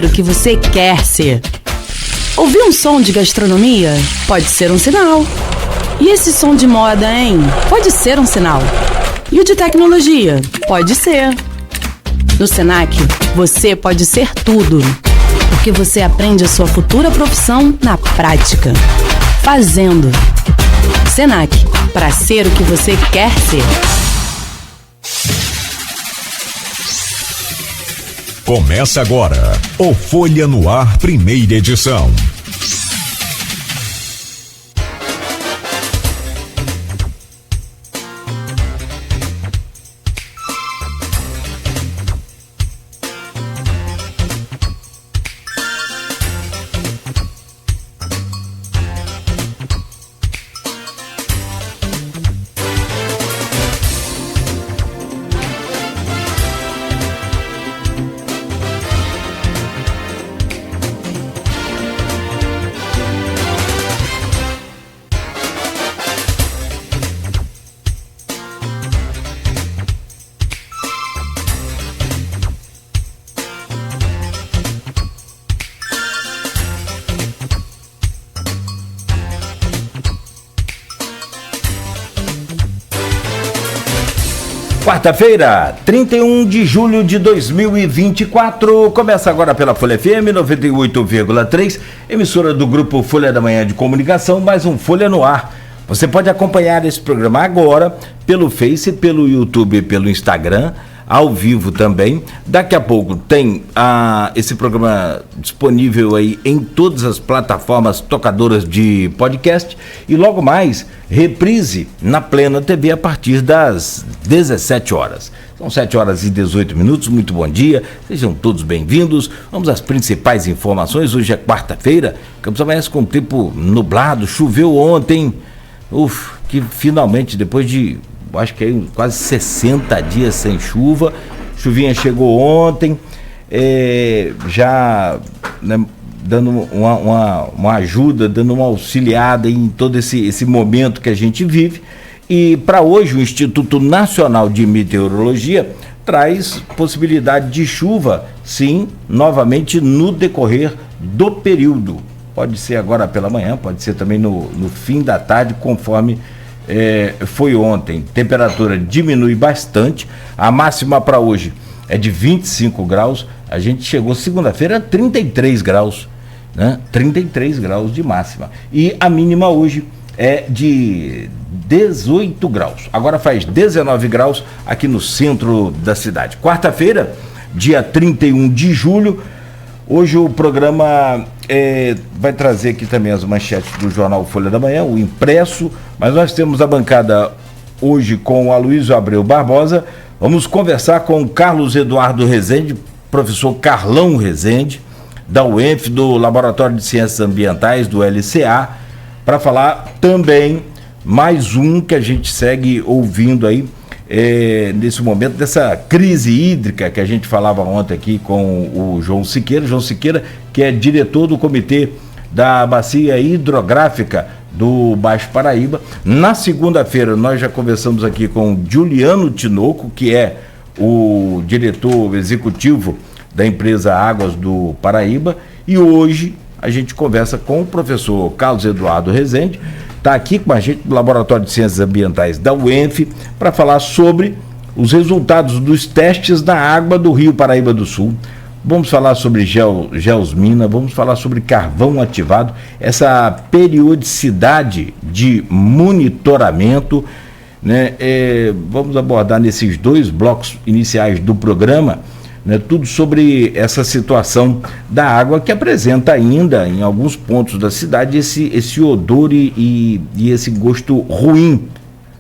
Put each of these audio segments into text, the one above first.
O que você quer ser. Ouvir um som de gastronomia pode ser um sinal. E esse som de moda, hein? Pode ser um sinal. E o de tecnologia? Pode ser. No Senac, você pode ser tudo. Porque você aprende a sua futura profissão na prática. Fazendo. Senac, para ser o que você quer ser. Começa agora o Folha no Ar, primeira edição. Quarta-feira, 31 de julho de 2024, começa agora pela Folha FM 98,3, emissora do grupo Folha da Manhã de Comunicação, mais um Folha no Ar. Você pode acompanhar esse programa agora pelo Face, pelo YouTube, pelo Instagram, ao vivo também. Daqui a pouco tem esse programa disponível aí em todas as plataformas tocadoras de podcast e logo mais reprise na Plena TV a partir das 17 horas. São 7 horas e 18 minutos, muito bom dia, sejam todos bem-vindos. Vamos às principais informações. Hoje é quarta-feira, Campos amanhece com tempo nublado, choveu ontem, que finalmente depois de acho que é quase 60 dias sem chuva, chuvinha chegou ontem, já, né, dando uma ajuda, dando uma auxiliada em todo esse momento que a gente vive. E para hoje o Instituto Nacional de Meteorologia traz possibilidade de chuva, sim, novamente no decorrer do período. Pode ser agora pela manhã, pode ser também no fim da tarde, conforme foi ontem. Temperatura diminui bastante, a máxima para hoje é de 25 graus, a gente chegou segunda-feira a 33 graus, né? 33 graus de máxima, e a mínima hoje é de 18 graus, agora faz 19 graus aqui no centro da cidade. Quarta-feira, dia 31 de julho, hoje o programa vai trazer aqui também as manchetes do jornal Folha da Manhã, o impresso, mas nós temos a bancada hoje com o Aloysio Abreu Barbosa. Vamos conversar com o Carlos Eduardo Rezende, professor Carlão Rezende, da UENF, do Laboratório de Ciências Ambientais, do LCA, para falar também mais um que a gente segue ouvindo aí, nesse momento dessa crise hídrica que a gente falava ontem aqui com o João Siqueira, que é diretor do Comitê da Bacia Hidrográfica do Baixo Paraíba. Na segunda-feira nós já conversamos aqui com o Juliano Tinoco, que é o diretor executivo da empresa Águas do Paraíba, e hoje a gente conversa com o professor Carlos Eduardo Rezende, está aqui com a gente do Laboratório de Ciências Ambientais da UENF, para falar sobre os resultados dos testes da água do Rio Paraíba do Sul. Vamos falar sobre geosmina, vamos falar sobre carvão ativado, essa periodicidade de monitoramento, né? Vamos abordar nesses dois blocos iniciais do programa, né, tudo sobre essa situação da água que apresenta ainda em alguns pontos da cidade esse odor e esse gosto ruim,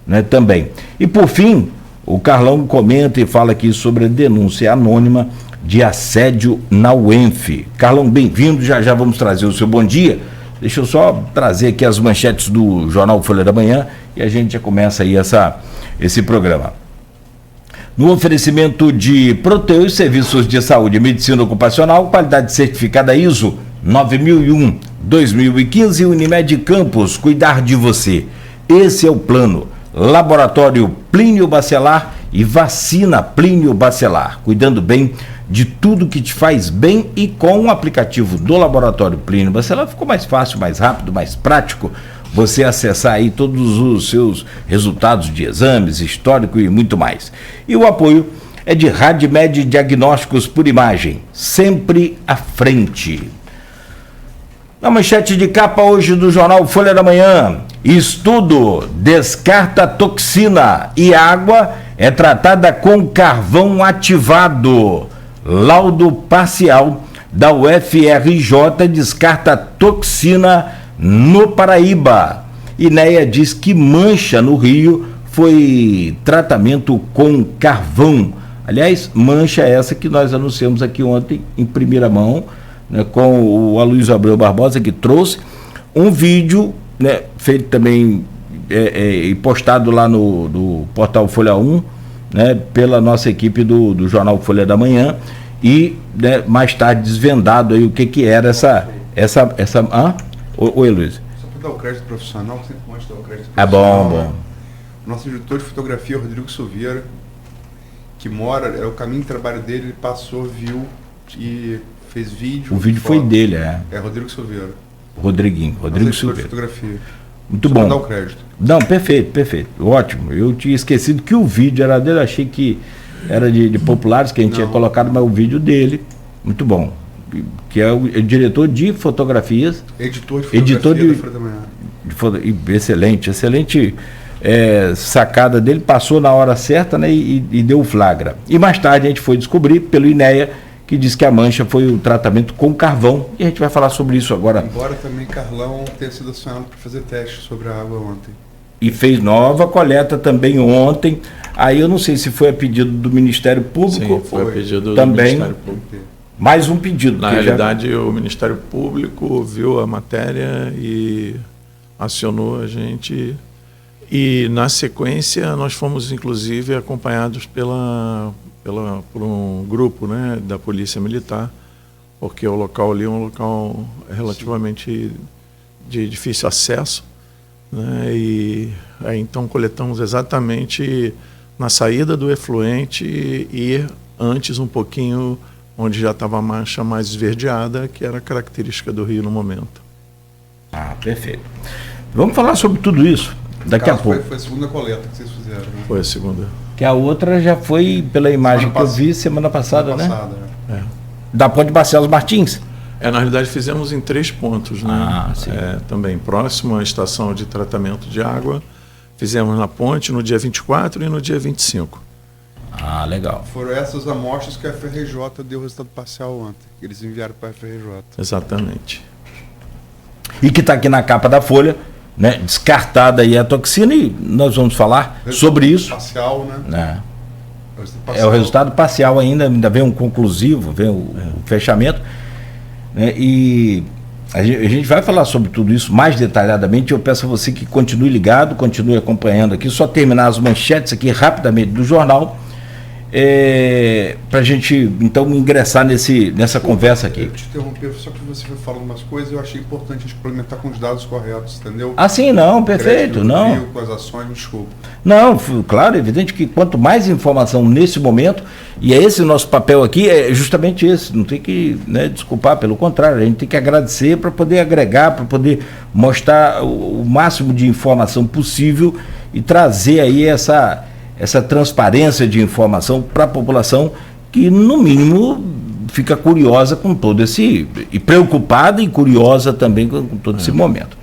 né, também. E por fim, o Carlão comenta e fala aqui sobre a denúncia anônima de assédio na UENF. Carlão, bem-vindo, já vamos trazer o seu bom dia. Deixa eu só trazer aqui as manchetes do jornal Folha da Manhã e a gente já começa aí esse programa. No oferecimento de Proteus, Serviços de Saúde e Medicina Ocupacional, qualidade certificada ISO 9001-2015, Unimed Campos, cuidar de você. Esse é o plano. Laboratório Plínio Bacelar e vacina Plínio Bacelar, cuidando bem de tudo que te faz bem, e com o aplicativo do Laboratório Plínio Bacelar ficou mais fácil, mais rápido, mais prático você acessar aí todos os seus resultados de exames, histórico e muito mais. E o apoio é de Radmed Diagnósticos por Imagem, sempre à frente. Na manchete de capa hoje do jornal Folha da Manhã: estudo descarta toxina e água é tratada com carvão ativado. Laudo parcial da UFRJ descarta toxina no Paraíba. INEA diz que mancha no Rio foi tratamento com carvão. Aliás, mancha essa que nós anunciamos aqui ontem em primeira mão, né, com o Aloysio Abreu Barbosa, que trouxe um vídeo, né, feito também e postado lá no portal Folha 1, né, pela nossa equipe do jornal Folha da Manhã, e, né, mais tarde desvendado aí o que era essa Oi, Luiz. Só para dar o crédito profissional, que sempre mostra o crédito profissional. Bom. Nosso diretor de fotografia, Rodrigo Silveira, que mora, o caminho de trabalho dele, ele passou, viu e fez vídeo. O vídeo foi dele, é. É Rodrigo Silveira. Rodrigo Silveira. De fotografia. Muito só bom. Dar o crédito. Não, perfeito. Ótimo. Eu tinha esquecido que o vídeo era dele, achei que era de populares que a gente tinha colocado, mas o vídeo dele, muito bom. Que é o diretor de fotografias. Editor de fotografia da Folha da Manhã. Excelente sacada dele, passou na hora certa, né, e deu o flagra. E mais tarde a gente foi descobrir pelo INEA, que diz que a mancha foi o tratamento com carvão, e a gente vai falar sobre isso agora. Embora também Carlão tenha sido acionado para fazer teste sobre a água ontem. E fez nova coleta também ontem. Aí eu não sei se foi a pedido do Ministério Público. Sim, foi a pedido também, do Ministério Público. Mais um pedido. Na realidade, o Ministério Público viu a matéria e acionou a gente. E, na sequência, nós fomos, inclusive, acompanhados por um grupo, né, da Polícia Militar, porque o local ali é um local relativamente de difícil acesso, né, e aí, então, coletamos exatamente na saída do efluente e antes um pouquinho onde já estava a mancha mais esverdeada, que era a característica do rio no momento. Ah, perfeito. Vamos falar sobre tudo isso daqui a pouco. Foi a segunda coleta que vocês fizeram, né? Foi a segunda. Que a outra já foi, pela imagem que eu vi, semana passada, né? É. Da Ponte Barcelos Martins. Na realidade fizemos em 3 pontos, né? Sim. Também próximo à estação de tratamento de água. Fizemos na ponte no dia 24 e no dia 25. Ah, legal. Foram essas amostras que a FRJ deu o resultado parcial ontem, que eles enviaram para a FRJ. Exatamente. E que está aqui na capa da Folha, né? Descartada aí a toxina, e nós vamos falar sobre isso. Parcial, né? É o resultado parcial ainda vem um conclusivo, vem o fechamento, né? E a gente vai falar sobre tudo isso mais detalhadamente. Eu peço a você que continue ligado, continue acompanhando aqui, só terminar as manchetes aqui rapidamente do jornal, para a gente então ingressar nessa conversa aqui. Eu te interromper, só que você foi falando umas coisas, eu achei importante a gente complementar com os dados corretos, entendeu? Ah, sim, não, perfeito, não. Rio, com as ações, desculpa. Não, claro, evidente que quanto mais informação nesse momento, e é esse o nosso papel aqui, é justamente esse, não tem que, né, desculpar, pelo contrário, a gente tem que agradecer para poder agregar, para poder mostrar o máximo de informação possível e trazer aí essa transparência de informação para a população, que no mínimo fica curiosa com todo esse, e preocupada e curiosa também com todo esse momento.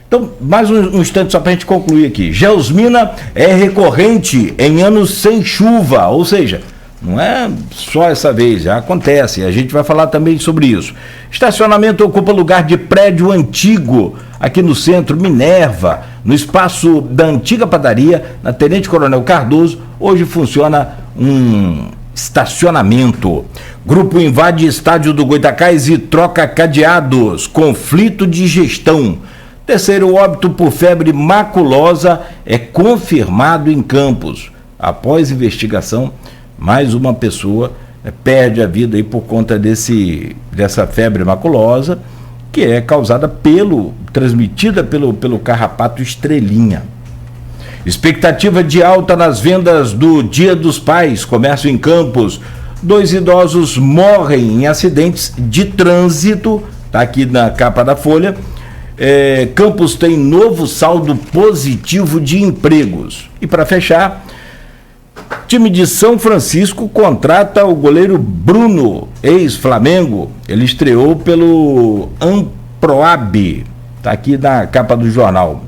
Então, mais um instante só para a gente concluir aqui. Geosmina é recorrente em anos sem chuva, ou seja, não é só essa vez, já acontece, a gente vai falar também sobre isso. Estacionamento ocupa lugar de prédio antigo aqui no centro, Minerva, no espaço da antiga padaria, na Tenente Coronel Cardoso. Hoje funciona um estacionamento. Grupo invade estádio do Goitacás e troca cadeados. Conflito de gestão. Terceiro óbito por febre maculosa é confirmado em Campos. Após investigação, mais uma pessoa perde a vida aí por conta dessa febre maculosa, que é causada transmitida pelo carrapato estrelinha. Expectativa de alta nas vendas do Dia dos Pais. Comércio em Campos 2 idosos morrem em acidentes de trânsito, está aqui na capa da Folha. Campos tem novo saldo positivo de empregos. E para fechar, time de São Francisco contrata o goleiro Bruno, ex-Flamengo. Ele estreou pelo Amproab, está aqui na capa do jornal.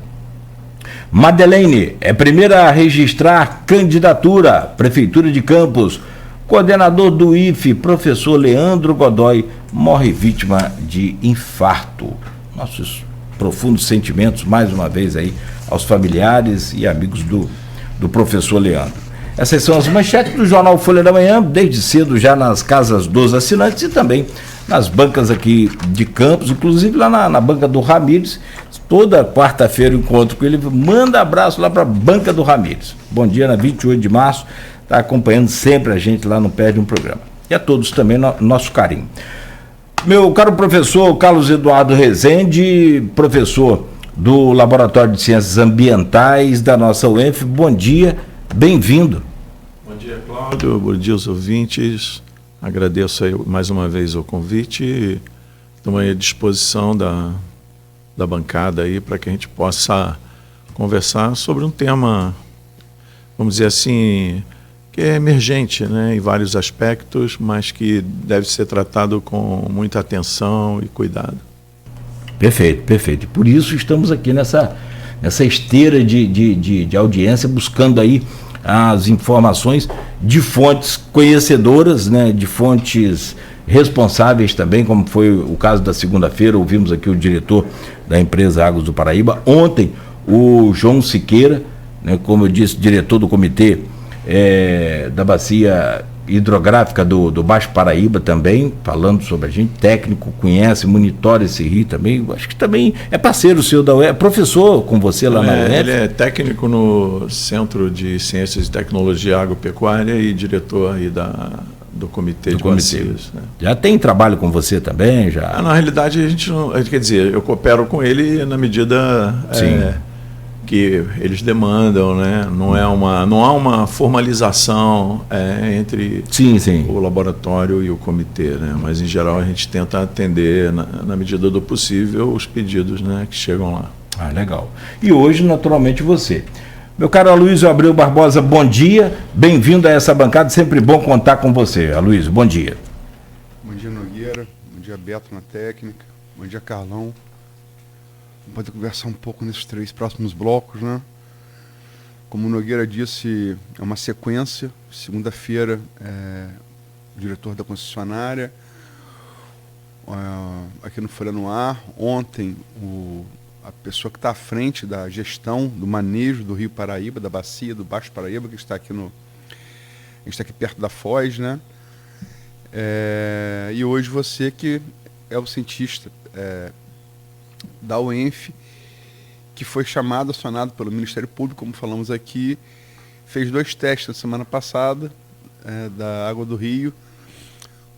Madeleine é primeira a registrar candidatura, Prefeitura de Campos. Coordenador do IFE, professor Leandro Godoy, morre vítima de infarto. Nossos profundos sentimentos, mais uma vez, aí aos familiares e amigos do professor Leandro. Essas são as manchetes do jornal Folha da Manhã, desde cedo já nas casas dos assinantes e também nas bancas aqui de Campos, inclusive lá na banca do Ramires. Toda quarta-feira eu encontro com ele, manda abraço lá para a banca do Ramires. Bom dia, na 28 de março, está acompanhando sempre a gente lá, não perde um programa. E a todos também nosso carinho. Meu caro professor Carlos Eduardo Rezende, professor do Laboratório de Ciências Ambientais da nossa UENF, bom dia, bem-vindo. Bom dia, Cláudio, bom dia aos ouvintes, agradeço aí mais uma vez o convite, estamos aí à disposição da bancada aí para que a gente possa conversar sobre um tema, vamos dizer assim, que é emergente, né, em vários aspectos, mas que deve ser tratado com muita atenção e cuidado. Perfeito, perfeito. Por isso estamos aqui nessa esteira de audiência, buscando aí as informações de fontes conhecedoras, né, de fontes responsáveis também, como foi o caso da segunda-feira. Ouvimos aqui o diretor da empresa Águas do Paraíba. Ontem, o João Siqueira, né, como eu disse, diretor do comitê da bacia hidrográfica do Baixo Paraíba também, falando sobre a gente, técnico, conhece, monitora esse rio também, acho que também é parceiro seu da UEF, professor com você lá na UEF. Ele é técnico no Centro de Ciências e Tecnologia Agropecuária e diretor aí do Comitê de Bacias. Né? Já tem trabalho com você também? Já? Na realidade, a gente não, quer dizer, eu coopero com ele na medida que eles demandam, né? Não há uma formalização entre o laboratório e o comitê, né? Mas em geral a gente tenta atender na medida do possível os pedidos, né, que chegam lá. Ah, legal. E hoje, naturalmente, você. Meu caro Aloysio Abreu Barbosa, bom dia, bem-vindo a essa bancada, sempre bom contar com você. Aloysio, bom dia. Bom dia, Nogueira, bom dia, Beto na técnica, bom dia, Carlão. Pode conversar um pouco nesses 3 próximos blocos, né? Como o Nogueira disse, é uma sequência. Segunda-feira, o diretor da concessionária, aqui no Folha no Ar. Ontem, a pessoa que está à frente da gestão, do manejo do Rio Paraíba, da bacia do Baixo Paraíba, que está aqui a gente está aqui perto da Foz, né? E hoje você que é o cientista da UENF, que foi chamado, acionado pelo Ministério Público, como falamos aqui, fez 2 testes na semana passada da água do Rio,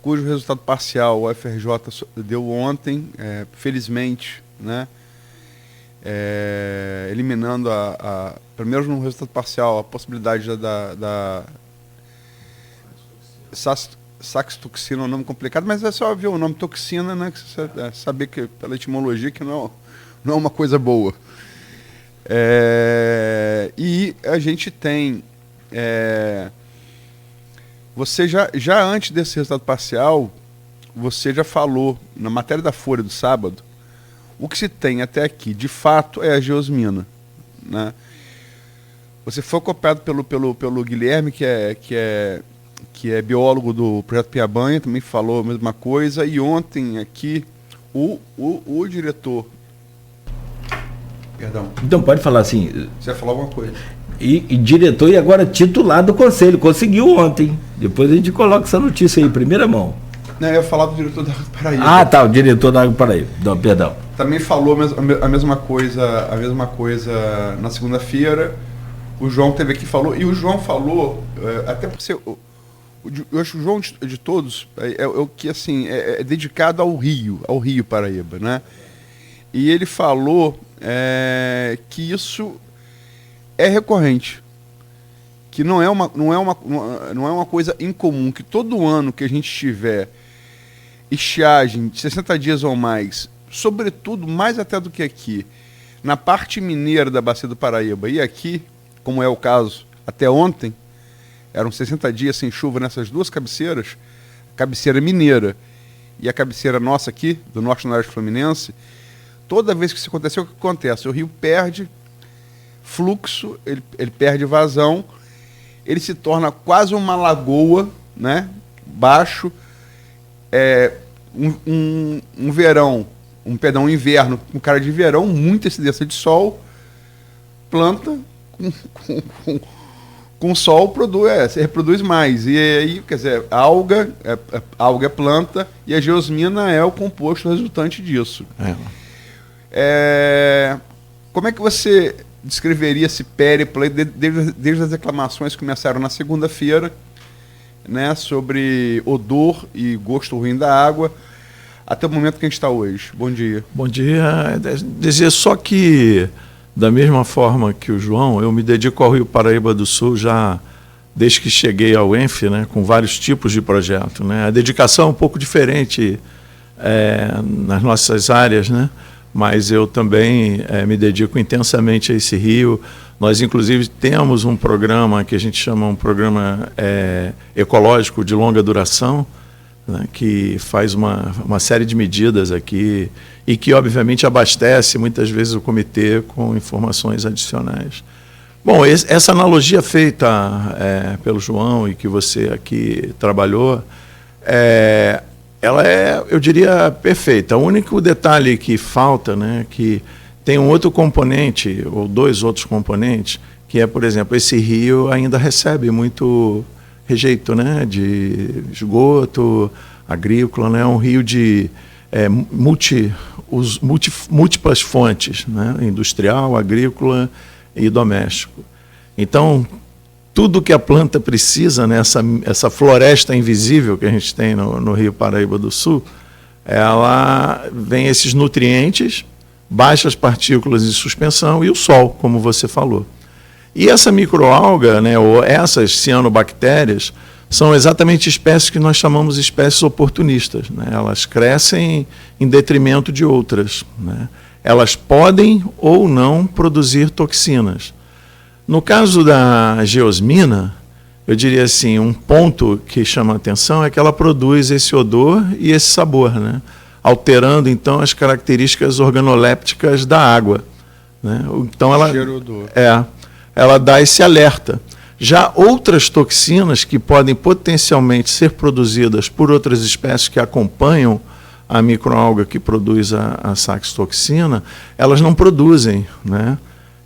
cujo resultado parcial o FRJ deu ontem, felizmente, né, eliminando primeiro no resultado parcial a possibilidade da saxitoxina é um nome complicado, mas é só ver o nome toxina, né, saber que pela etimologia que não é uma coisa boa. E a gente tem, você já antes desse resultado parcial, você já falou na matéria da Folha do sábado, o que se tem até aqui, de fato, é a geosmina, né? Você foi copiado pelo Guilherme, que é biólogo do Projeto Piabanha, também falou a mesma coisa, e ontem aqui o diretor... Perdão. Então pode falar assim... Você ia falar alguma coisa. E diretor e agora titular do conselho, conseguiu ontem. Depois a gente coloca essa notícia aí, primeira mão. Não, eu ia falar do diretor da Água do Paraíba. Ah, tá, o diretor da Água do Paraíba. Não, perdão. Também falou a mesma coisa na segunda-feira. O João teve aqui e falou, e o João falou, até por ser... Eu acho que o João de todos é o que assim é dedicado ao Rio Paraíba, né? E ele falou que isso é recorrente, que não é uma coisa incomum, que todo ano que a gente tiver estiagem de 60 dias ou mais, sobretudo, mais até do que aqui, na parte mineira da Bacia do Paraíba, e aqui, como é o caso até ontem, eram 60 dias sem chuva nessas duas cabeceiras, a cabeceira mineira e a cabeceira nossa aqui, do Norte Noroeste Fluminense. Toda vez que isso aconteceu, o que acontece? O rio perde fluxo, ele perde vazão, ele se torna quase uma lagoa, né? Baixo, um verão, um inverno com cara de verão, muita incidência de sol, planta com sol se reproduz mais. E aí, quer dizer, alga é planta e a geosmina é o composto resultante disso. Como é que você descreveria esse périplo desde as reclamações que começaram na segunda-feira, né, sobre odor e gosto ruim da água, até o momento que a gente está hoje? Bom dia. Bom dia. Dizer só que, da mesma forma que o João, eu me dedico ao Rio Paraíba do Sul já desde que cheguei ao ENF, né, com vários tipos de projeto, né? A dedicação é um pouco diferente nas nossas áreas, né? Mas eu também me dedico intensamente a esse rio. Nós, inclusive, temos um programa que a gente chama um programa ecológico de longa duração, né, que faz uma série de medidas aqui e que, obviamente, abastece muitas vezes o comitê com informações adicionais. Bom, essa analogia feita pelo João e que você aqui trabalhou, ela é, eu diria, perfeita. O único detalhe que falta, né, que tem um outro componente, ou dois outros componentes, que é, por exemplo, esse rio ainda recebe muito rejeito, né, de esgoto agrícola, né, um rio de múltiplas fontes, né, industrial, agrícola e doméstico. Então, tudo que a planta precisa, né, essa floresta invisível que a gente tem no Rio Paraíba do Sul, ela vem esses nutrientes, baixas partículas de suspensão e o sol, como você falou. E essa microalga, né, ou essas cianobactérias, são exatamente espécies que nós chamamos de espécies oportunistas, né? Elas crescem em detrimento de outras, né? Elas podem ou não produzir toxinas. No caso da geosmina, eu diria assim, um ponto que chama a atenção é que ela produz esse odor e esse sabor, né? Alterando, então, as características organolépticas da água, né? Então, ela dá esse alerta. Já outras toxinas que podem potencialmente ser produzidas por outras espécies que acompanham a microalga que produz a saxitoxina, elas não produzem, né?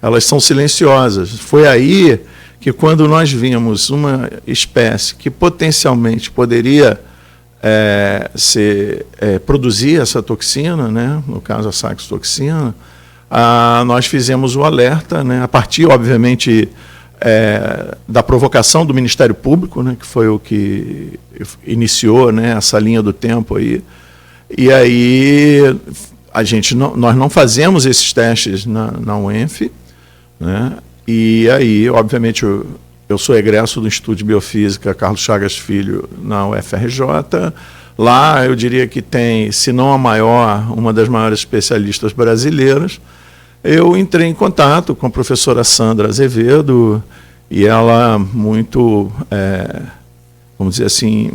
Elas são silenciosas. Foi aí que, quando nós vimos uma espécie que potencialmente poderia produzir essa toxina, né? No caso a saxitoxina, nós fizemos o alerta, né? A partir, obviamente, da provocação do Ministério Público, né? Que foi o que iniciou, né, essa linha do tempo aí. E aí nós não fazemos esses testes na UENF, né? E aí, obviamente, eu sou egresso do Instituto de Biofísica Carlos Chagas Filho na UFRJ. Lá eu diria que tem, se não a maior, uma das maiores especialistas brasileiras. Eu entrei em contato com a professora Sandra Azevedo e ela muito, vamos dizer assim,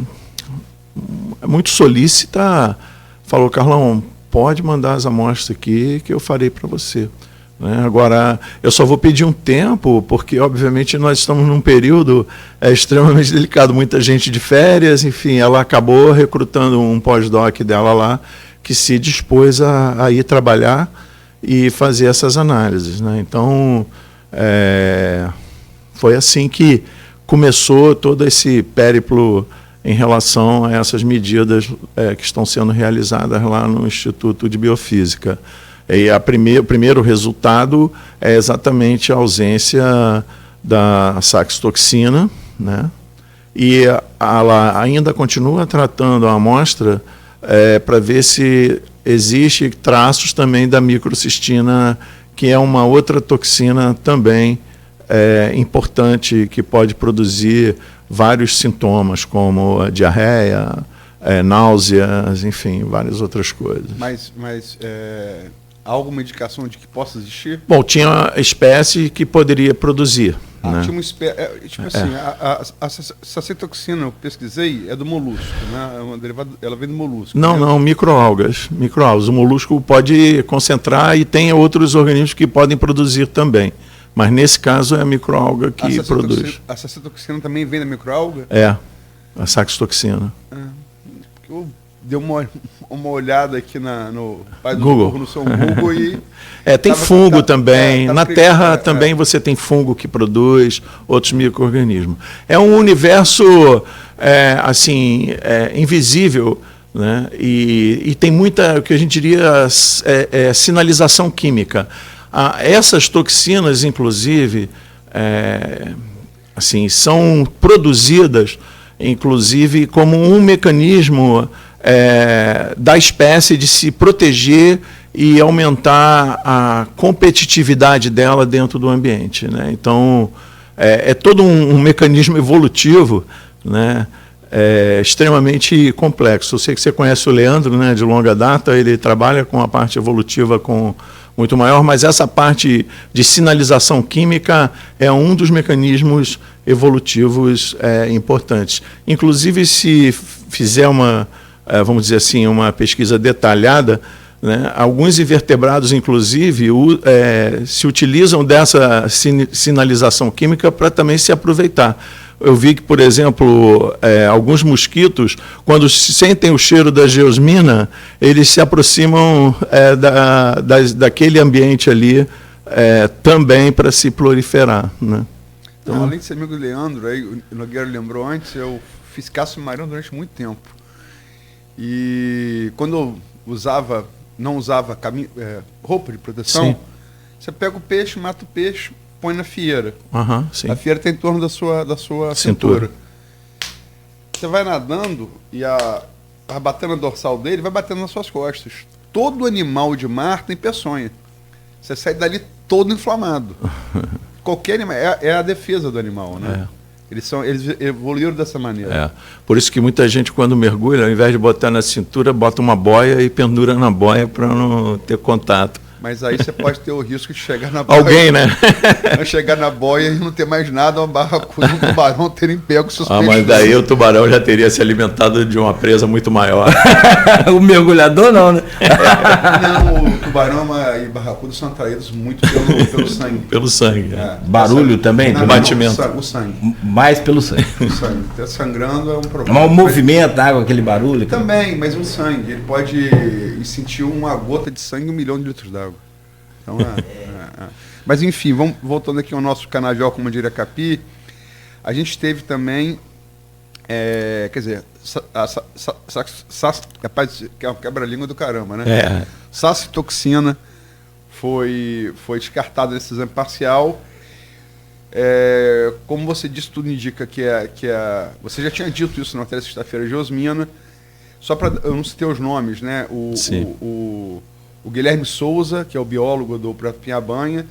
muito solícita, falou: Carlão, pode mandar as amostras aqui que eu farei para você. Né? Agora, eu só vou pedir um tempo, porque, obviamente, nós estamos num período extremamente delicado, muita gente de férias, enfim, ela acabou recrutando um pós-doc dela lá, que se dispôs a ir trabalhar e fazer essas análises, né? Então, foi assim que começou todo esse périplo em relação a essas medidas que estão sendo realizadas lá no Instituto de Biofísica. E o primeiro resultado é exatamente a ausência da saxitoxina, né? E ela ainda continua tratando a amostra para ver se existe traços também da microcistina, que é uma outra toxina também importante que pode produzir vários sintomas, como a diarreia, náuseas, enfim, várias outras coisas. Mas há alguma indicação de que possa existir? Bom, tinha espécie que poderia produzir. Né? Tinha uma espécie, tipo assim, a sacetoxina, eu pesquisei, é do molusco, né? É uma derivada, ela vem do molusco. Não, microalgas. O molusco pode concentrar e tem outros organismos que podem produzir também. Mas nesse caso é a microalga que produz. A sacetoxina também vem da microalga? A saxitoxina. Eu dei uma olhada aqui no pai do Google. No seu Google e... tem fungo também. Na terra também você tem fungo que produz outros micro-organismos. É um universo invisível, né? E tem muita, o que a gente diria, sinalização química. Essas toxinas, inclusive, são produzidas, inclusive, como um mecanismo da espécie de se proteger e aumentar a competitividade dela dentro do ambiente, né? Então, é todo um mecanismo evolutivo, né? Extremamente complexo. Eu sei que você conhece o Leandro, né, de longa data, ele trabalha com a parte evolutiva muito maior, mas essa parte de sinalização química é um dos mecanismos evolutivos importantes. Inclusive, se fizer vamos dizer assim, uma pesquisa detalhada, né, alguns invertebrados, inclusive, se utilizam dessa sinalização química para também se aproveitar. Eu vi que, por exemplo, alguns mosquitos, quando sentem o cheiro da geosmina, eles se aproximam daquele ambiente ali também para se proliferar, né? Então, além de ser amigo do Leandro, aí, o Nogueira lembrou antes, eu fiz caça submarino durante muito tempo. E quando eu não usava roupa de proteção, sim, você pega o peixe, mata o peixe, põe na fieira. Sim. A fieira está em torno da sua cintura. Você vai nadando e vai batendo a dorsal dele, vai batendo nas suas costas. Todo animal de mar tem peçonha. Você sai dali todo inflamado. Qualquer animal, é a defesa do animal, né? Eles evoluíram dessa maneira. Por isso que muita gente, quando mergulha, ao invés de botar na cintura, bota uma boia e pendura na boia para não ter contato. Mas aí você pode ter o risco de chegar na boia. Alguém, né? Chegar na boia e não ter mais nada, uma barracuda, um tubarão terem pego seus peixes. Mas daí o tubarão já teria se alimentado de uma presa muito maior. O mergulhador não, né? Não, o tubarão e barracuda são atraídos muito pelo sangue. Pelo sangue. Barulho também? O batimento. O sangue. Mais pelo sangue. O sangue. Tá sangrando é um problema. Mas o movimento da água, aquele barulho? Também, mas o sangue. Ele pode sentir uma gota de sangue em 1 milhão de litros d'água. Então, Mas enfim, voltando aqui ao nosso canavial com Mandira Capi, a gente teve também, quer dizer, rapaz, que é uma quebra-língua do caramba, né? Sacitoxina foi descartada nesse exame parcial. Como você disse, tudo indica que você já tinha dito isso na matéria sexta-feira, geosmina. Só para eu não citei os nomes, né? O Guilherme Souza, que é o biólogo do Projeto Pinhabanha,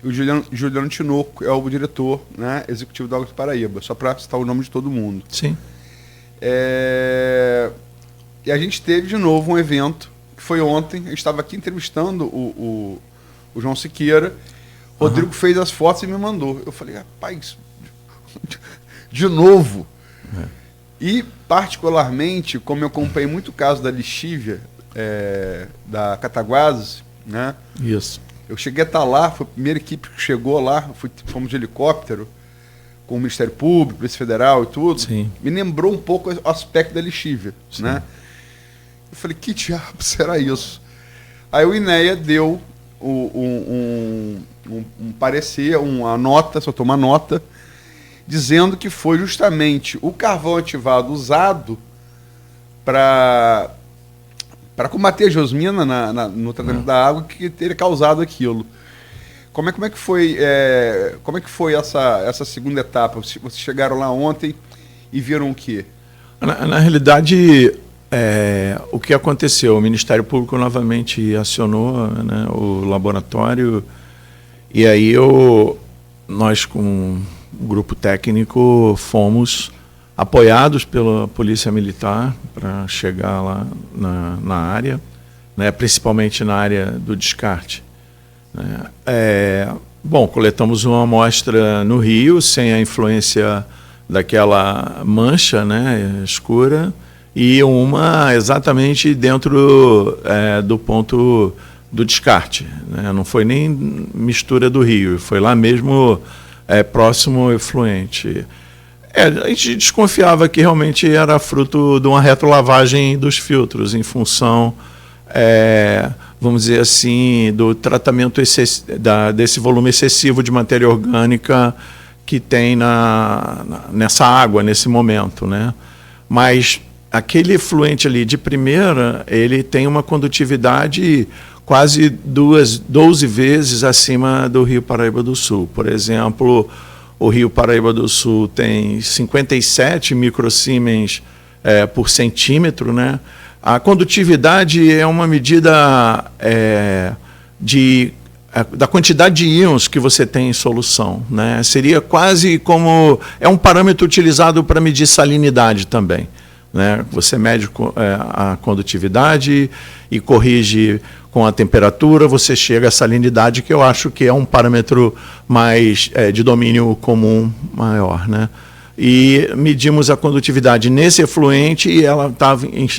e o Juliano Tinoco, é o diretor, né, executivo da Água do Paraíba, só para citar o nome de todo mundo. Sim. E a gente teve de novo um evento, que foi ontem, eu estava aqui entrevistando o João Siqueira, Rodrigo fez as fotos e me mandou. Eu falei, rapaz, de novo. E, particularmente, como eu acompanhei muito o caso da lixívia, da Cataguases, né? Isso. Eu cheguei a estar lá, foi a primeira equipe que chegou lá, fomos de helicóptero, com o Ministério Público, Polícia Federal e tudo. Sim. Me lembrou um pouco o aspecto da lixívia, né? Eu falei, que diabo será isso? Aí o INEA deu um parecer, uma nota, soltou uma nota, dizendo que foi justamente o carvão ativado usado para combater a geosmina no tratamento da água que teria causado aquilo. Como é que foi essa segunda etapa? Vocês chegaram lá ontem e viram o quê? Na realidade, o que aconteceu? O Ministério Público novamente acionou, né, o laboratório, e aí nós, com o grupo técnico, fomos apoiados pela Polícia Militar para chegar lá na área, né, principalmente na área do descarte. Né. Bom, coletamos uma amostra no rio, sem a influência daquela mancha, né, escura, e uma exatamente dentro do ponto do descarte. Né. Não foi nem mistura do rio, foi lá mesmo próximo ao efluente. A gente desconfiava que realmente era fruto de uma retrolavagem dos filtros, em função, vamos dizer assim, do tratamento desse volume excessivo de matéria orgânica que tem nessa água, nesse momento, né? Mas aquele efluente ali de primeira, ele tem uma condutividade quase 12 vezes acima do Rio Paraíba do Sul. Por exemplo, o Rio Paraíba do Sul tem 57 microsiemens por centímetro, né? A condutividade é uma medida da quantidade de íons que você tem em solução, né? Seria quase como... É um parâmetro utilizado para medir salinidade também, né? Você mede a condutividade e corrige com a temperatura, você chega à salinidade, que eu acho que é um parâmetro mais de domínio comum maior, né? E medimos a condutividade nesse efluente e ela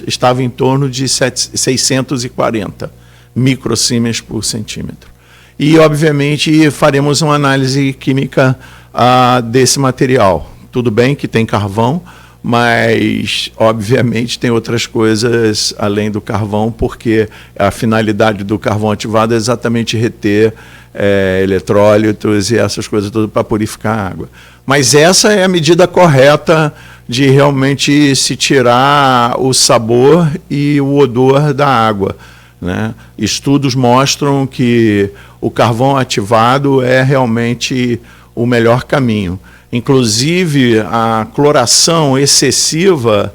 estava em torno de 640 microsiemens por centímetro. E, obviamente, faremos uma análise química desse material. Tudo bem que tem carvão, mas, obviamente, tem outras coisas além do carvão, porque a finalidade do carvão ativado é exatamente reter eletrólitos e essas coisas todas para purificar a água. Mas essa é a medida correta de realmente se tirar o sabor e o odor da água, né? Estudos mostram que o carvão ativado é realmente o melhor caminho. Inclusive, a cloração excessiva,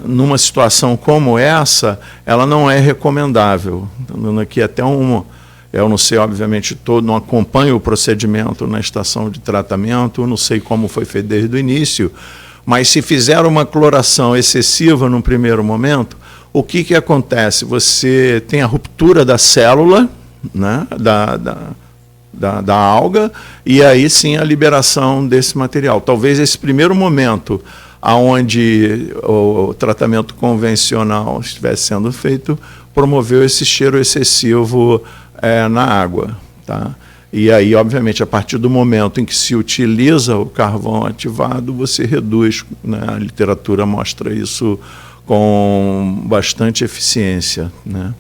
numa situação como essa, ela não é recomendável. Estou dando aqui até eu não sei, obviamente, não acompanho o procedimento na estação de tratamento, não sei como foi feito desde o início, mas se fizer uma cloração excessiva num primeiro momento, o que acontece? Você tem a ruptura da célula, né, da alga, e aí sim a liberação desse material. Talvez esse primeiro momento, onde o tratamento convencional estivesse sendo feito, promoveu esse cheiro excessivo na água, tá? E aí, obviamente, a partir do momento em que se utiliza o carvão ativado, você reduz, né? A literatura mostra isso com bastante eficiência, né?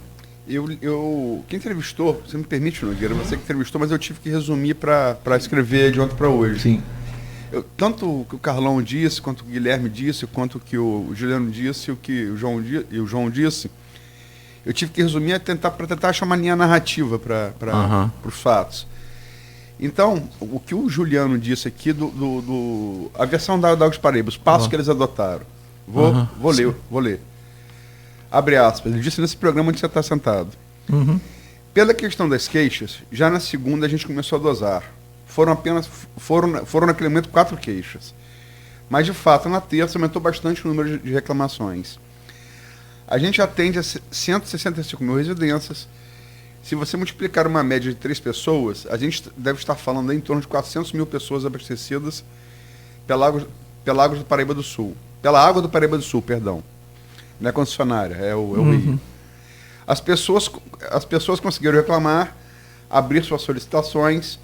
Quem entrevistou, você me permite, Nogueira, você que entrevistou, mas eu tive que resumir para escrever de ontem para hoje. Sim. Tanto o que o Carlão disse, quanto o Guilherme disse, quanto o que o Juliano disse, o que o João disse, eu tive que resumir para tentar achar uma linha narrativa para os fatos. Então, o que o Juliano disse aqui a versão da Águas Paraíba, os passos que eles adotaram. Vou ler. Abre aspas. Ele disse nesse programa onde você está sentado. Pela questão das queixas, já na segunda a gente começou a dosar. Foram naquele momento 4 queixas. Mas, de fato, na terça aumentou bastante o número de reclamações. A gente atende a 165 mil residências. Se você multiplicar uma média de 3 pessoas, a gente deve estar falando aí em torno de 400 mil pessoas abastecidas pela água do Paraíba do Sul. Pela água do Paraíba do Sul, perdão. Não é concessionária, é o rio. As pessoas conseguiram reclamar, abrir suas solicitações,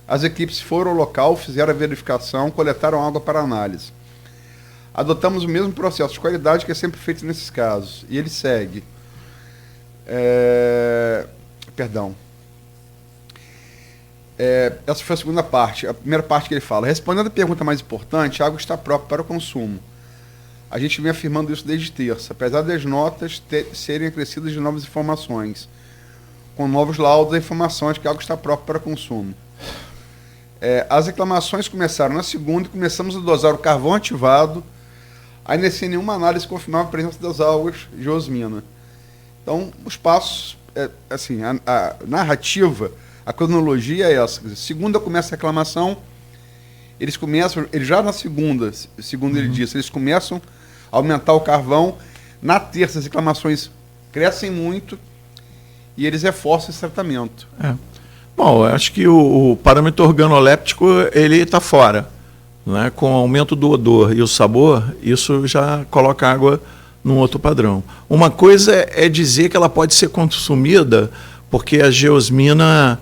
as equipes foram ao local, fizeram a verificação, coletaram água para análise. Adotamos o mesmo processo de qualidade que é sempre feito nesses casos. E ele segue. Essa foi a segunda parte. A primeira parte que ele fala. Respondendo a pergunta mais importante, a água está própria para o consumo. A gente vem afirmando isso desde terça, apesar das notas serem acrescidas de novas informações. Com novos laudos, a informação é de que a água está própria para consumo. As reclamações começaram na segunda e começamos a dosar o carvão ativado, ainda sem nenhuma análise confirmava a presença das algas de osmina. Então, os passos, a narrativa A cronologia é essa. Segunda começa a reclamação, eles já na segunda, segundo ele disse, eles começam a aumentar o carvão. Na terça, as reclamações crescem muito e eles reforçam esse tratamento. Bom, eu acho que o parâmetro organoléptico ele está fora. Né? Com o aumento do odor e o sabor, isso já coloca a água num outro padrão. Uma coisa é dizer que ela pode ser consumida porque a geosmina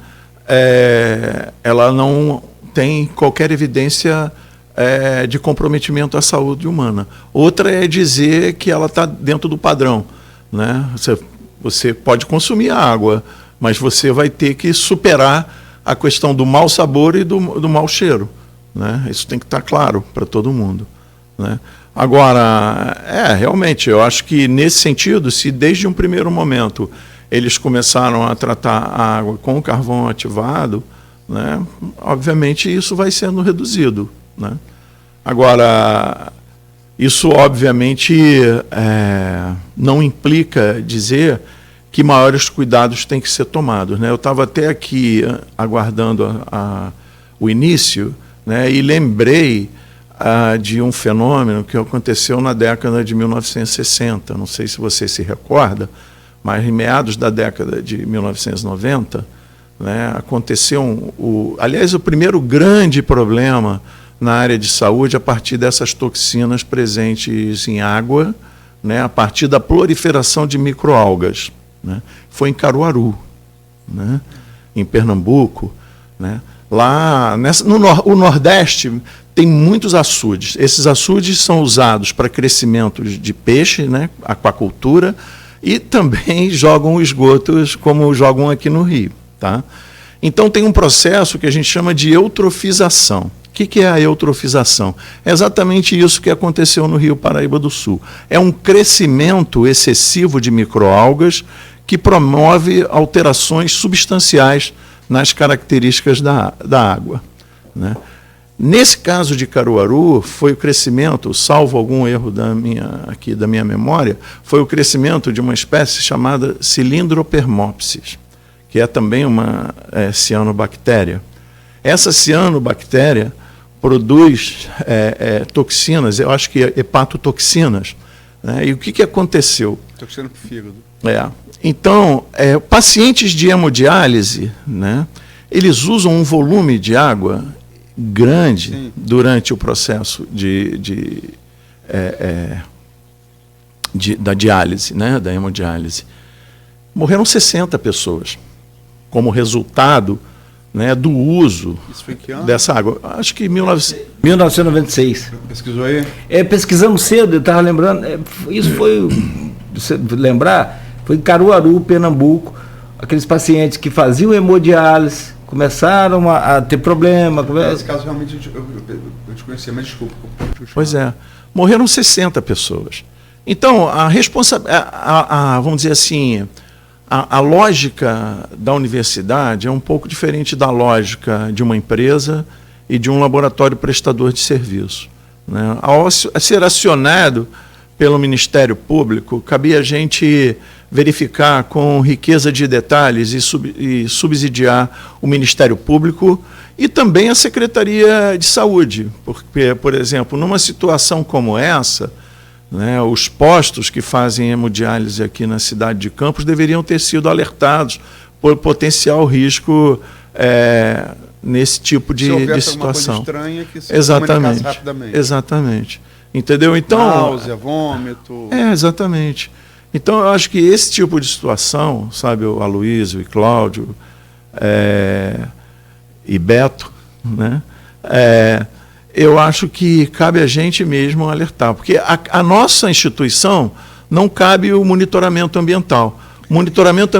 ela não tem qualquer evidência de comprometimento à saúde humana. Outra é dizer que ela está dentro do padrão. Né? Você pode consumir a água, mas você vai ter que superar a questão do mau sabor e do mau cheiro. Né? Isso tem que estar claro para todo mundo. Né? Agora, realmente, eu acho que nesse sentido, se desde um primeiro momento eles começaram a tratar a água com carvão ativado, né, obviamente isso vai sendo reduzido. Né? Agora, isso obviamente não implica dizer que maiores cuidados têm que ser tomados. Né? Eu estava até aqui aguardando o início, né, e lembrei de um fenômeno que aconteceu na década de 1960. Não sei se você se recorda, mas em meados da década de 1990, né, aconteceu aliás, o primeiro grande problema na área de saúde a partir dessas toxinas presentes em água, né, a partir da proliferação de microalgas. Né, foi em Caruaru, né, em Pernambuco. Né. Lá, o Nordeste tem muitos açudes. Esses açudes são usados para crescimento de peixe, né, aquacultura, e também jogam esgotos como jogam aqui no Rio. Tá? Então tem um processo que a gente chama de eutrofização. O que é a eutrofização? É exatamente isso que aconteceu no Rio Paraíba do Sul. É um crescimento excessivo de microalgas que promove alterações substanciais nas características da água. Né? Nesse caso de Caruaru, foi o crescimento, salvo algum erro da minha memória, foi o crescimento de uma espécie chamada Cylindropermopsis, que é também uma cianobactéria. Essa cianobactéria produz toxinas, eu acho que hepatotoxinas. Né? E o que aconteceu? Toxina para o fígado. Então, pacientes de hemodiálise, né, eles usam um volume de água grande. Sim. Durante o processo da diálise, né, da hemodiálise. Morreram 60 pessoas como resultado, né, do uso dessa água. Acho que 1996. Pesquisou aí? Pesquisamos cedo, eu estava lembrando. Isso foi, você lembrar, foi em Caruaru, Pernambuco. Aqueles pacientes que faziam hemodiálise começaram a ter problema. Nesse caso, realmente, eu te conhecia, mas desculpa. Pois é. Morreram 60 pessoas. Então, vamos dizer assim, a lógica da universidade é um pouco diferente da lógica de uma empresa e de um laboratório prestador de serviço. Né? Ao ser acionado pelo Ministério Público, cabia a gente verificar com riqueza de detalhes e subsidiar o Ministério Público e também a Secretaria de Saúde. Porque, por exemplo, numa situação como essa, né, os postos que fazem hemodiálise aqui na cidade de Campos deveriam ter sido alertados por potencial risco nesse tipo de situação. Coisa estranha que se exatamente, rapidamente. Exatamente. Entendeu? Então, náusea, vômito. Exatamente. Então, eu acho que esse tipo de situação, sabe, o Aloysio e Cláudio e Beto, né, eu acho que cabe a gente mesmo alertar, porque a nossa instituição não cabe o monitoramento ambiental. O monitoramento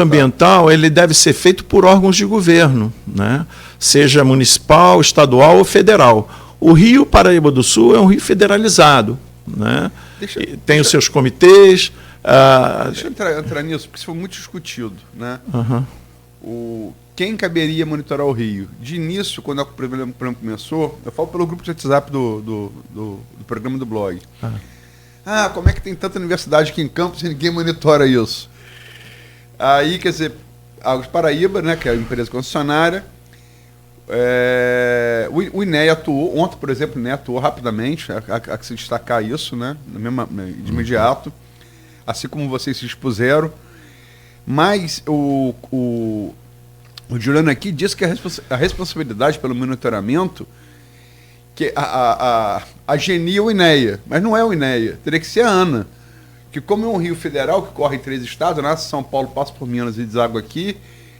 ambiental ele deve ser feito por órgãos de governo, né, seja municipal, estadual ou federal. O Rio Paraíba do Sul é um rio federalizado, né? Tem os seus comitês. Deixa eu entrar nisso, porque isso foi muito discutido. Né? Uhum. Quem caberia monitorar o Rio? De início, quando o programa começou, eu falo pelo grupo de WhatsApp do programa do blog. Como é que tem tanta universidade aqui em Campos e ninguém monitora isso? Aí, quer dizer, Águas Paraíba, né, que é a empresa concessionária. O INEA atuou, ontem, por exemplo, o INEA atuou rapidamente, há que se destacar isso, né, de imediato, assim como vocês se expuseram. Mas o Juliano aqui disse que a responsabilidade pelo monitoramento, que a GENI é o INEA, mas não é o INEA, teria que ser a ANA, que como é um rio federal que corre em 3 estados, nasce São Paulo, passa por Minas e deságua aqui,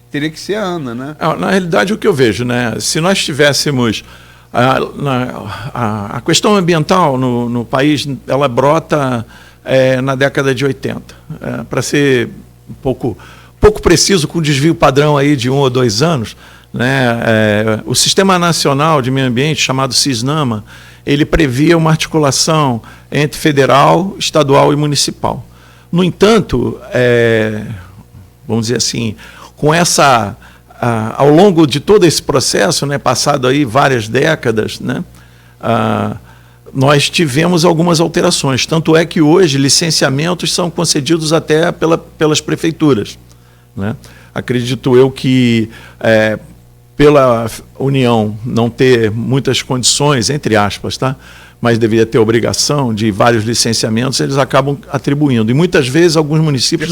teria que ser a ANA, né? Na realidade, o que eu vejo, né? Se nós tivéssemos a questão ambiental no país, ela brota na década de 80. Para ser um pouco preciso, com desvio padrão aí de 1 ou 2 anos, né? O Sistema Nacional de Meio Ambiente, chamado CISNAMA, ele previa uma articulação entre federal, estadual e municipal. No entanto, vamos dizer assim, com essa, ao longo de todo esse processo, né, passado aí várias décadas, né, nós tivemos algumas alterações. Tanto é que hoje licenciamentos são concedidos até pelas prefeituras, né? Acredito eu que pela União não ter muitas condições, entre aspas, tá? Mas deveria ter obrigação de vários licenciamentos, eles acabam atribuindo. E muitas vezes alguns municípios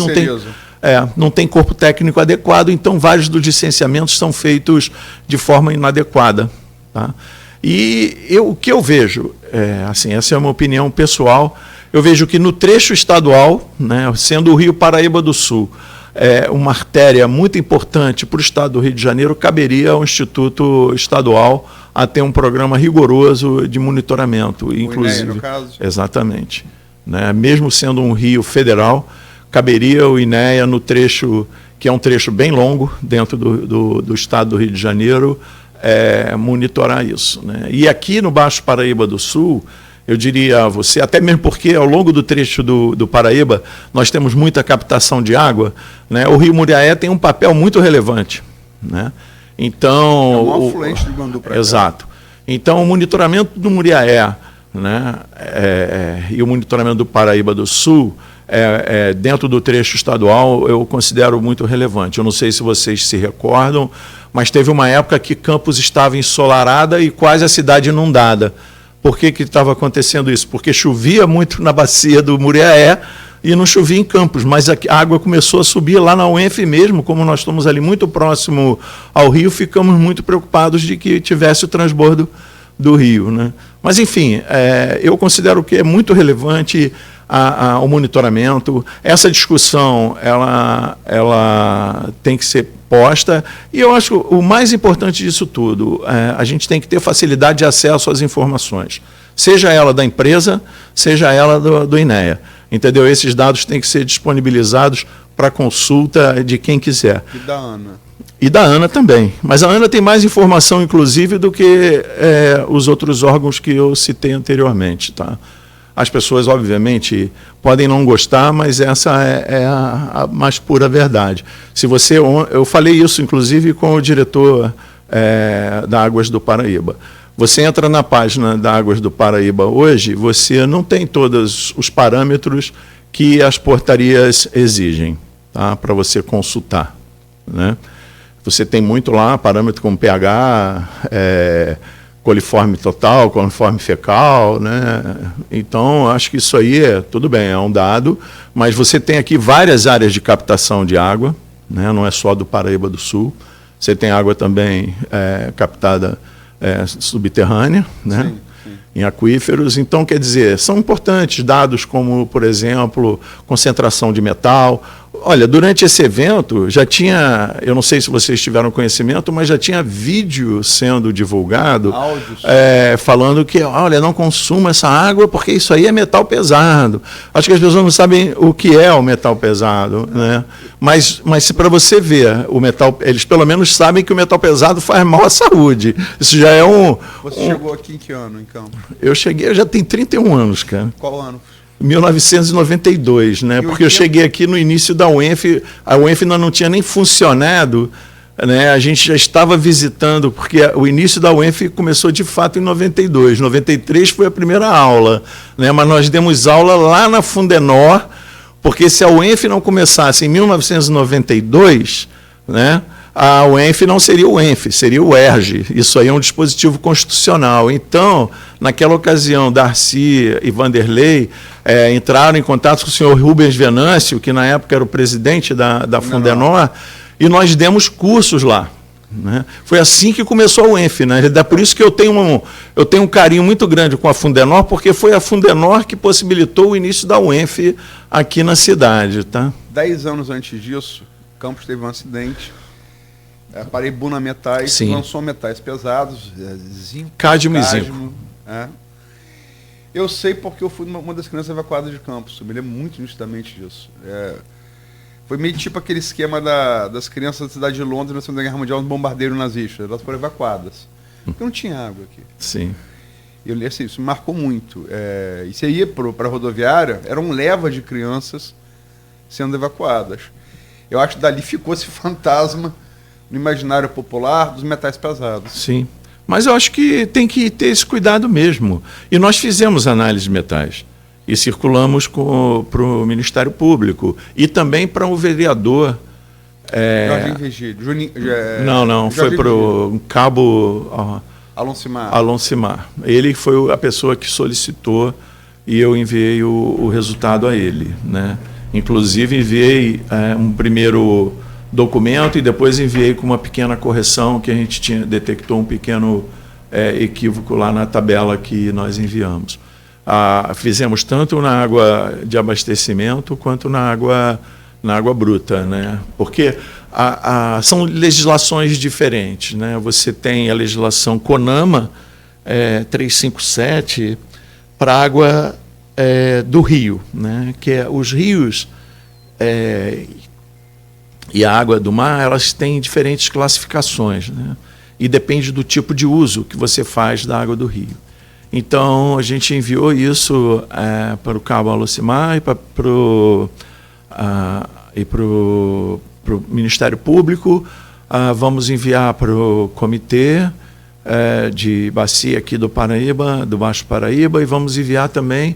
não têm corpo técnico adequado, então vários dos licenciamentos são feitos de forma inadequada, tá? E o que eu vejo, assim, essa é uma opinião pessoal, eu vejo que no trecho estadual, né, sendo o Rio Paraíba do Sul, uma artéria muito importante para o estado do Rio de Janeiro, caberia ao Instituto Estadual a ter um programa rigoroso de monitoramento. Inclusive, INEA, no caso. Exatamente. Né? Mesmo sendo um rio federal, caberia o INEA no trecho, que é um trecho bem longo, dentro do estado do Rio de Janeiro, monitorar isso. Né? E aqui no Baixo Paraíba do Sul, eu diria a você, até mesmo porque ao longo do trecho do Paraíba nós temos muita captação de água, né? O Rio Muriaé tem um papel muito relevante, né? Então, é o maior afluente do Guandu para cá. Exato. Então, o monitoramento do Muriaé, né, e o monitoramento do Paraíba do Sul, dentro do trecho estadual, eu considero muito relevante. Eu não sei se vocês se recordam, mas teve uma época que Campos estava ensolarada e quase a cidade inundada. Por que estava acontecendo isso? Porque chovia muito na bacia do Muriaé e não chovia em Campos, mas a água começou a subir lá na UENF mesmo, como nós estamos ali muito próximo ao rio, ficamos muito preocupados de que tivesse o transbordo do rio, né? Mas, enfim, eu considero que é muito relevante o monitoramento. Essa discussão ela tem que ser posta, e eu acho que o mais importante disso tudo, a gente tem que ter facilidade de acesso às informações, seja ela da empresa, seja ela do INEA. Entendeu? Esses dados têm que ser disponibilizados para consulta de quem quiser. E da ANA. E da ANA também. Mas a ANA tem mais informação, inclusive, do que os outros órgãos que eu citei anteriormente, tá? As pessoas, obviamente, podem não gostar, mas essa é a mais pura verdade. Eu falei isso, inclusive, com o diretor da Águas do Paraíba. Você entra na página da Águas do Paraíba hoje, você não tem todos os parâmetros que as portarias exigem, tá, para você consultar, né? Você tem muito lá, parâmetro como pH, coliforme total, coliforme fecal, né? Então, acho que isso aí tudo bem, é um dado, mas você tem aqui várias áreas de captação de água, né? Não é só do Paraíba do Sul, você tem água também captada subterrânea, né? Sim, sim. Em aquíferos. Então, quer dizer, são importantes dados como, por exemplo, concentração de metal. Olha, durante esse evento já tinha, eu não sei se vocês tiveram conhecimento, mas já tinha vídeo sendo divulgado, falando que, olha, não consuma essa água porque isso aí é metal pesado. Acho que as pessoas não sabem o que é o metal pesado, né? Mas para você ver, o metal, eles pelo menos sabem que o metal pesado faz mal à saúde. Isso já é Você chegou aqui em que ano, em Campos? Eu já tenho 31 anos, cara. Qual ano? 1992, né? Porque eu cheguei aqui no início da UENF, a UENF ainda não tinha nem funcionado, né? A gente já estava visitando, porque o início da UENF começou de fato em 92, 93 foi a primeira aula, né? Mas nós demos aula lá na Fundenor, porque se a UENF não começasse em 1992, né? A UENF não seria o ENF, seria o ERJ. Isso aí é um dispositivo constitucional. Então, naquela ocasião, Darcy e Vanderlei entraram em contato com o senhor Rubens Venâncio, que na época era o presidente da Fundenor, e nós demos cursos lá. Né? Foi assim que começou a UENF. Né? É por isso que eu tenho um carinho muito grande com a Fundenor, porque foi a Fundenor que possibilitou o início da UENF aqui na cidade. Tá? 10 anos antes disso, Campos teve um acidente. A Paraibuna Metais lançou metais pesados, zinco, cádmio e zinco. Eu sei porque eu fui uma das crianças evacuadas de Campos, eu me lembro muito nitidamente disso. Foi meio tipo aquele esquema das crianças da cidade de Londres na Segunda Guerra Mundial, um bombardeiro nazista. Elas foram evacuadas, porque não tinha água aqui. Sim. Eu li assim, isso me marcou muito. E você ia para a rodoviária, era um leva de crianças sendo evacuadas. Eu acho que dali ficou esse fantasma no imaginário popular dos metais pesados. Sim, mas eu acho que tem que ter esse cuidado mesmo. E nós fizemos análise de metais e circulamos para o Ministério Público e também para o vereador. Jorginho Vigílio. Não, foi para o cabo Alon Simar. Ele foi a pessoa que solicitou e eu enviei o resultado a ele. Né? Inclusive enviei um primeiro documento e depois enviei com uma pequena correção que a gente detectou um pequeno equívoco lá na tabela que nós enviamos. Fizemos tanto na água de abastecimento quanto na água bruta, né? Porque são legislações diferentes, né? Você tem a legislação CONAMA 357 para a água do rio, né? Que os rios e a água do mar, elas têm diferentes classificações, né? E depende do tipo de uso que você faz da água do rio. Então, a gente enviou isso para o Cabo Alocimar e para o Ministério Público. Vamos enviar para o Comitê de Bacia aqui do Paraíba, do Baixo Paraíba, e vamos enviar também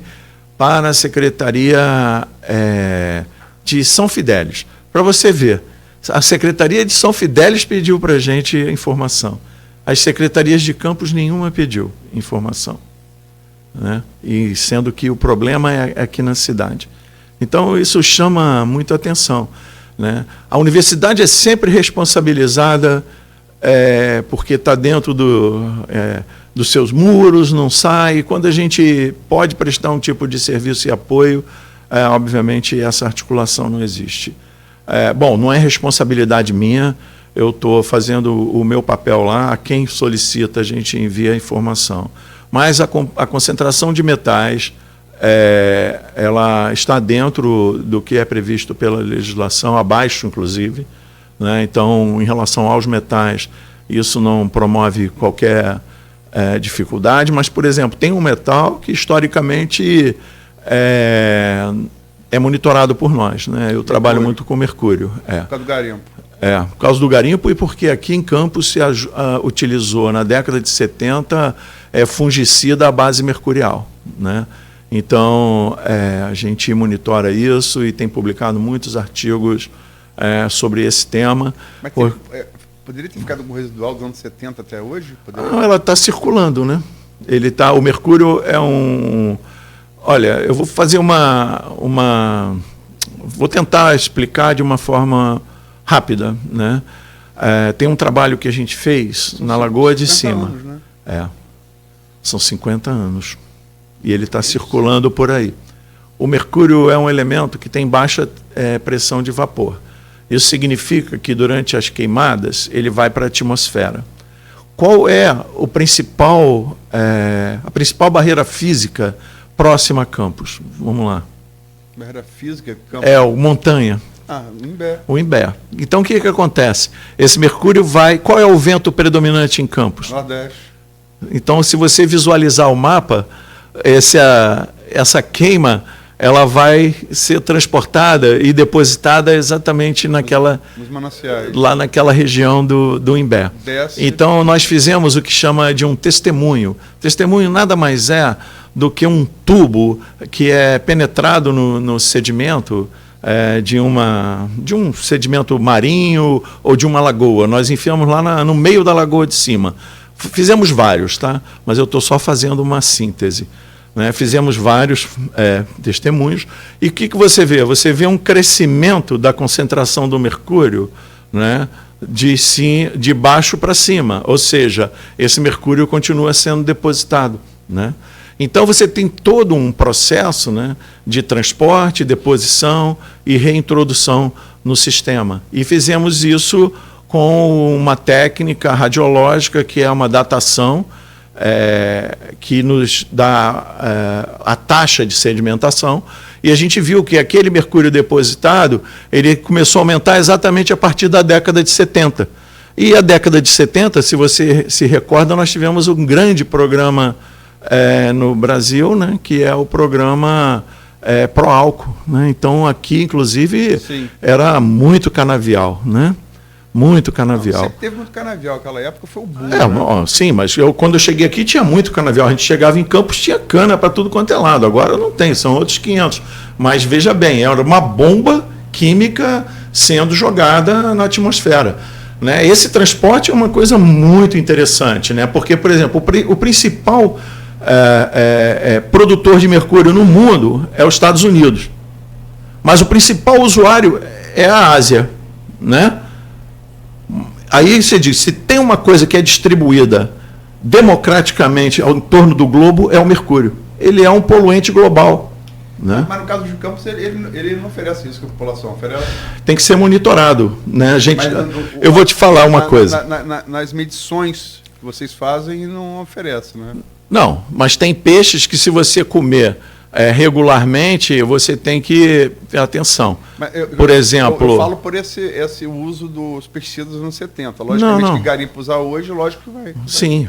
para a Secretaria de São Fidélis. Para você ver, a Secretaria de São Fidélis pediu para a gente informação. As secretarias de Campos, nenhuma pediu informação. Né? E sendo que o problema é aqui na cidade. Então, isso chama muito atenção. Né? A universidade é sempre responsabilizada porque está dentro dos seus muros, não sai. Quando a gente pode prestar um tipo de serviço e apoio, obviamente essa articulação não existe. Bom, não é responsabilidade minha, eu estou fazendo o meu papel lá, a quem solicita a gente envia a informação. Mas a concentração de metais, ela está dentro do que é previsto pela legislação, abaixo inclusive, né? Então, em relação aos metais, isso não promove qualquer dificuldade, mas, por exemplo, tem um metal que historicamente é monitorado por nós, né? Eu trabalho muito com mercúrio. Por causa do garimpo. Por causa do garimpo e porque aqui em Campos se utilizou na década de 70 fungicida à base mercurial, né? Então, a gente monitora isso e tem publicado muitos artigos sobre esse tema. Mas poderia ter ficado com residual dos anos 70 até hoje? Não, ela está circulando, né? O mercúrio é um... Olha, eu vou fazer vou tentar explicar de uma forma rápida, né? Tem um trabalho que a gente fez na Lagoa de Cima. Anos, né? São 50 anos. E ele está circulando por aí. O mercúrio é um elemento que tem baixa pressão de vapor. Isso significa que durante as queimadas ele vai para a atmosfera. Qual é a principal barreira física próxima a Campos? Vamos lá. Barreira física? Campos. O montanha. O Imbé. O Imbé. Então, o que acontece? Esse mercúrio vai... Qual é o vento predominante em Campos? Nordeste. Então, se você visualizar o mapa, essa queima, ela vai ser transportada e depositada exatamente nos mananciais. lá naquela região do Imbé. Então, nós fizemos o que chama de um testemunho. Testemunho nada mais é do que um tubo que é penetrado no sedimento, de um sedimento marinho ou de uma lagoa. Nós enfiamos lá no meio da lagoa de cima. Fizemos vários, tá? Mas eu estou só fazendo uma síntese. Né? Fizemos vários testemunhos. E o que você vê? Você vê um crescimento da concentração do mercúrio, né? De baixo para cima. Ou seja, esse mercúrio continua sendo depositado. Né? Então você tem todo um processo, né, de transporte, deposição e reintrodução no sistema. E fizemos isso com uma técnica radiológica, que é uma datação que nos dá a taxa de sedimentação, e a gente viu que aquele mercúrio depositado ele começou a aumentar exatamente a partir da década de 70. E a década de 70, se você se recorda, nós tivemos um grande programa no Brasil, né, que é o programa Proálcool. Né? Então, aqui, inclusive, sim, era muito canavial, né? Muito canavial. Você teve muito canavial, naquela época foi o boom. Né? Sim, mas quando eu cheguei aqui tinha muito canavial. A gente chegava em Campos, tinha cana para tudo quanto é lado. Agora não tem, são outros 500. Mas veja bem, era uma bomba química sendo jogada na atmosfera. Né? Esse transporte é uma coisa muito interessante, né? Porque, por exemplo, o principal produtor de mercúrio no mundo é os Estados Unidos. Mas o principal usuário é a Ásia. Né? Aí você diz, se tem uma coisa que é distribuída democraticamente ao torno do globo, é o mercúrio. Ele é um poluente global. Né? Mas no caso de Campos, ele não oferece isso que a população oferece? Tem que ser monitorado. Né? Eu vou te falar uma coisa. Nas medições que vocês fazem, não oferece, né? Não, mas tem peixes que se você comer regularmente, você tem que ter atenção. Por exemplo... Eu falo por esse uso dos pesticidas nos anos 70. Logicamente que garimpo usar hoje, lógico que vai. Sim,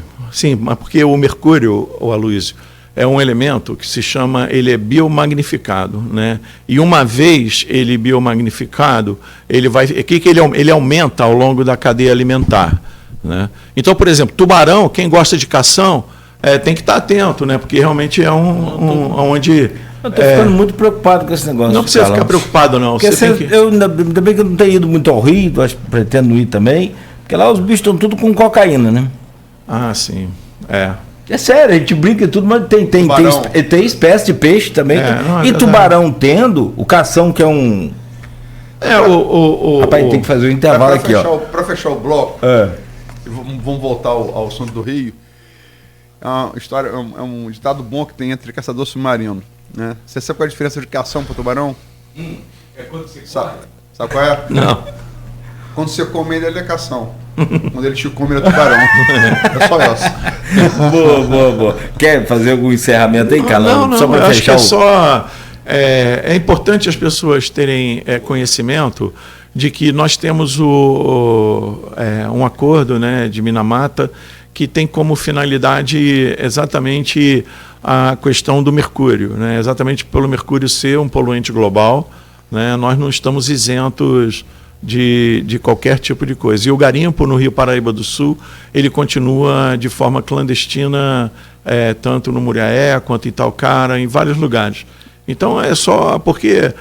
mas porque o mercúrio, Aloysio, é um elemento que se chama, ele é biomagnificado, né? E uma vez ele biomagnificado, ele aumenta ao longo da cadeia alimentar. Né? Então, por exemplo, tubarão, quem gosta de cação, tem que estar atento, né? Porque realmente é onde... Eu estou ficando muito preocupado com esse negócio. Não precisa ficar preocupado, não. Ainda bem que eu não tenho ido muito ao Rio, acho que pretendo ir também, porque lá os bichos estão tudo com cocaína, né? Ah, sim. É sério, a gente brinca e tudo, mas tem espécie de peixe também. E tubarão tendo, o cação que é um... Rapaz, tem que fazer um intervalo aqui, ó. Para fechar o bloco, vamos voltar ao assunto do Rio. É uma história, é um ditado bom que tem entre caçador submarino. Né? Você sabe qual é a diferença de cação para tubarão? É quando você sabe qual é? Não. Quando você come ele é cação. Quando ele te come ele é tubarão. É só essa. Boa. Quer fazer algum encerramento aí, Carlão? Não, só para fechar. Acho que é importante as pessoas terem conhecimento de que nós temos um acordo, né, de Minamata que tem como finalidade exatamente a questão do mercúrio, né? Exatamente pelo mercúrio ser um poluente global, né? Nós não estamos isentos de qualquer tipo de coisa. E o garimpo no Rio Paraíba do Sul, ele continua de forma clandestina, tanto no Muriaé quanto em Itaucara, em vários lugares. Então é só porque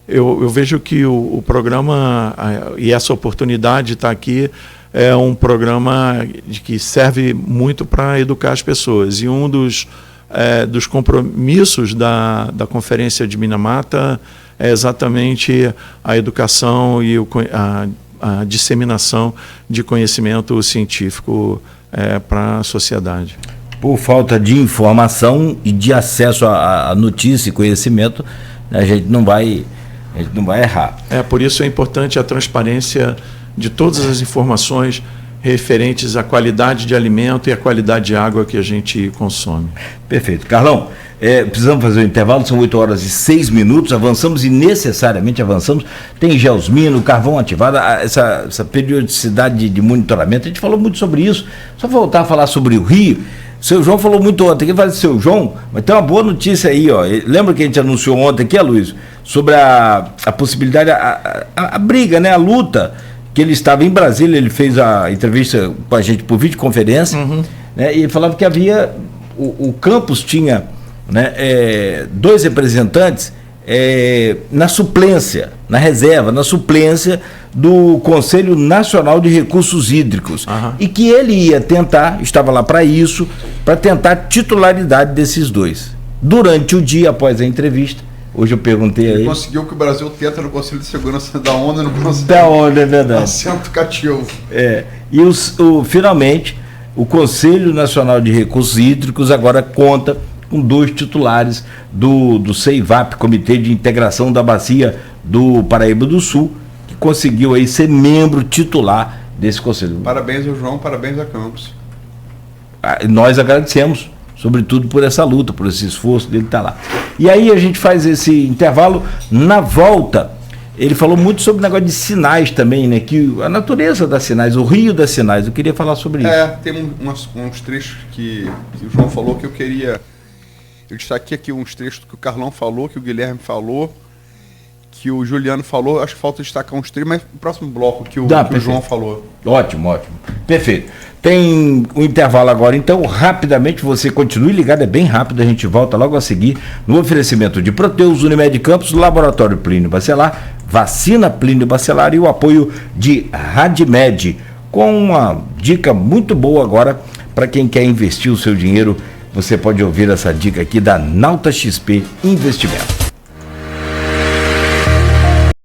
eu vejo que o programa e essa oportunidade de estar aqui é um programa que serve muito para educar as pessoas. E um dos compromissos da Conferência de Minamata é exatamente a educação e a disseminação de conhecimento científico para a sociedade. Por falta de informação e de acesso à notícia e conhecimento, a gente não vai errar. Por isso é importante a transparência de todas as informações referentes à qualidade de alimento e à qualidade de água que a gente consome. Perfeito. Carlão, precisamos fazer um intervalo, são 8h06, avançamos e necessariamente avançamos. Tem geosmino, carvão ativado, essa periodicidade de monitoramento, a gente falou muito sobre isso. Só voltar a falar sobre o Rio. O seu João falou muito ontem, quem fala do seu João, mas tem uma boa notícia aí, ó. Lembra que a gente anunciou ontem aqui, Luiz, sobre a possibilidade, a briga, né, a luta, que ele estava em Brasília, ele fez a entrevista com a gente por videoconferência, né, e ele falava que havia, o campus tinha, né, 2 representantes na suplência, na reserva, na suplência do Conselho Nacional de Recursos Hídricos. E que ele ia tentar, estava lá para isso, para tentar a titularidade desses dois. Durante o dia, após a entrevista, hoje eu perguntei a ele. Ele conseguiu o que o Brasil tenta no Conselho de Segurança da ONU, não conseguiu. Da ONU, é verdade. Assento cativo. E finalmente, o Conselho Nacional de Recursos Hídricos agora conta com 2 titulares do CEIVAP, Comitê de Integração da Bacia do Paraíba do Sul, que conseguiu aí ser membro titular desse conselho. Parabéns ao João, parabéns a Campos. Nós agradecemos, sobretudo por essa luta, por esse esforço dele estar lá. E aí a gente faz esse intervalo. Na volta, ele falou muito sobre o negócio de sinais também, né? Que a natureza das sinais, o rio das sinais. Eu queria falar sobre isso. Tem uns trechos que o João falou que eu queria... Eu destaquei aqui uns trechos que o Carlão falou, que o Guilherme falou, que o Juliano falou. Acho que falta destacar uns trechos, mas no próximo bloco que o João falou. Ótimo. Perfeito. Tem um intervalo agora, então rapidamente você continue ligado, é bem rápido, a gente volta logo a seguir no oferecimento de Proteus, Unimed Campos, Laboratório Plínio Bacelar, Vacina Plínio Bacelar e o apoio de Radmed, com uma dica muito boa agora para quem quer investir o seu dinheiro. Você pode ouvir essa dica aqui da Nauta XP Investimento.